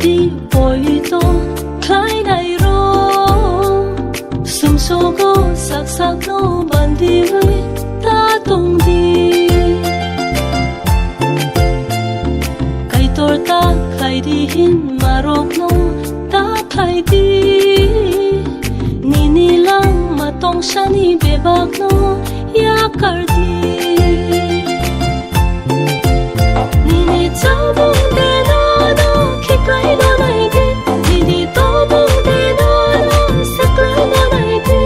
di boy to khai dai ro sum so go sak sak no bandi hui ta tong di kai tor ta khai di hin marok no ta khai di ni ni lang ma tong shani bebak no ya kar di ni ni chabo de no no khikai no nai di ni ni to bo de no no saklai no nai di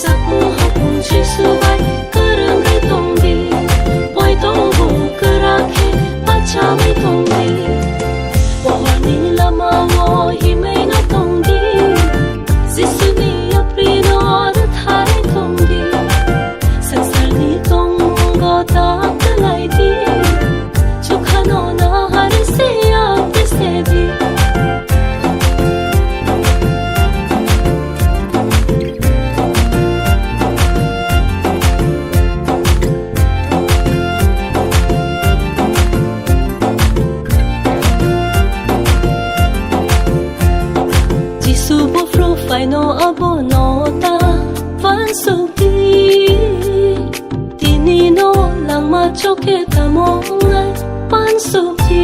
sakmu hapu jisu bai karang rai tong di boy to bo karakhe pacha mai tong di wa ni lama wo hi mai no tong di jisu ni apri no da thai tong di sansar ni tong go ta lai di chukhano na har se aap se di jisu bo fro fai no abo no ta van su di tini no lang ma choke ta mo ngai pan su di